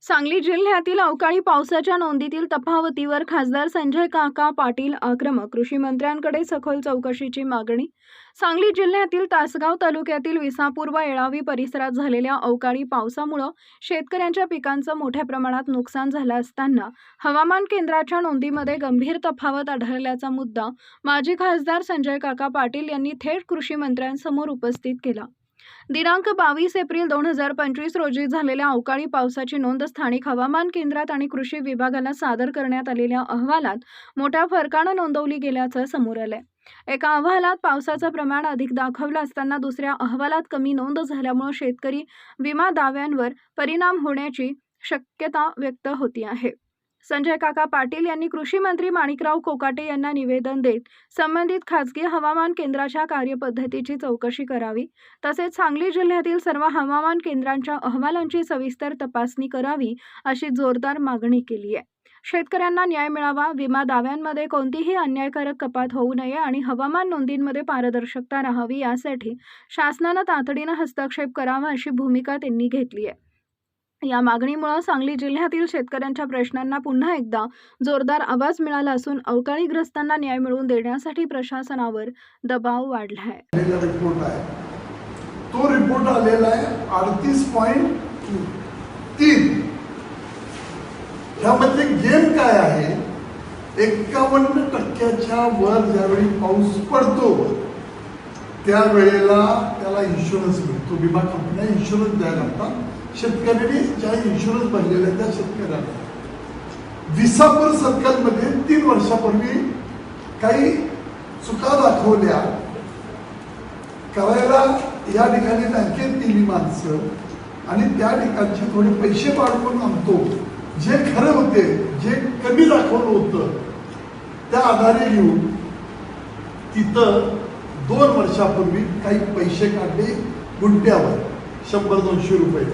सांगली जिल्ह्यातील अवकाळी पावसाच्या नोंदीतील तफावतीवर खासदार संजय काका पाटील आक्रमक. कृषी मंत्र्यांकडे सखोल चौकशीची मागणी. सांगली जिल्ह्यातील तासगाव तालुक्यातील विसापूर व येळावी परिसरात झालेल्या अवकाळी पावसामुळे शेतकऱ्यांच्या पिकांचं मोठ्या प्रमाणात नुकसान झालं असताना हवामान केंद्राच्या नोंदीमध्ये गंभीर तफावत आढळल्याचा मुद्दा माजी खासदार संजय काका पाटील यांनी थेट कृषी मंत्र्यांसमोर उपस्थित केला. दिनांक 22 एप्रिल 2025 रोजी झालेल्या अवकाळी पावसाची नोंद स्थानिक हवामान केंद्रात आणि कृषी विभागाला सादर करण्यात आलेल्या अहवालात मोठ्या फरकानं नोंदवली गेल्याचं समोर आलंय. एका अहवालात पावसाचं प्रमाण अधिक दाखवलं असताना दुसऱ्या अहवालात कमी नोंद झाल्यामुळे शेतकरी विमा दाव्यांवर परिणाम होण्याची शक्यता व्यक्त होती आहे. संजय काका पाटील यांनी कृषी मंत्री माणिकराव कोकाटे यांना निवेदन देत संबंधित खासगी हवामान केंद्राच्या कार्यपद्धतीची चौकशी करावी, तसेच सांगली जिल्ह्यातील सर्व हवामान केंद्रांच्या अहवालांची सविस्तर तपासणी करावी अशी जोरदार मागणी केली आहे. शेतकऱ्यांना न्याय मिळावा, विमा दाव्यांमध्ये कोणतीही अन्यायकारक कपात होऊ नये आणि हवामान नोंदींमध्ये पारदर्शकता राहावी यासाठी शासनानं तातडीनं हस्तक्षेप करावा अशी भूमिका त्यांनी घेतली आहे. या मागणीमुळे सांगली जिल्ह्यातील शेतकऱ्यांच्या प्रश्नांना पुन्हा एकदा जोरदार आवाज मिळाला असून अवकाळीग्रस्तांना न्याय मिळवून देण्यासाठी प्रशासनावर दबाव वाढला आहे. तो रिपोर्ट आलेला आहे 38.3. ह्यामध्ये गेम काय आहे, 51% वर ज्यावेळी पाऊस पडतो त्यावेळेला त्याला इन्शुरन्स मिळतो. विमा कंपन्या इन्शुरन्स द्यायला लागतात. शेतकऱ्यांनी ज्या इन्शुरन्स भरलेला आहे त्या शेतकऱ्यांना विसापूर सर्कलमध्ये 3 वर्षापूर्वी काही चुका दाखवल्या करायला या ठिकाणी बँकेत दिली माणसं आणि त्या ठिकाणचे थोडे पैसे वाढवून आणतो. जे खरं होते, जे कमी दाखवलं होतं त्या आधारे घेऊन तिथं 2 वर्षापूर्वी काही पैसे काढले गुंट्यावर 100-200 रुपये.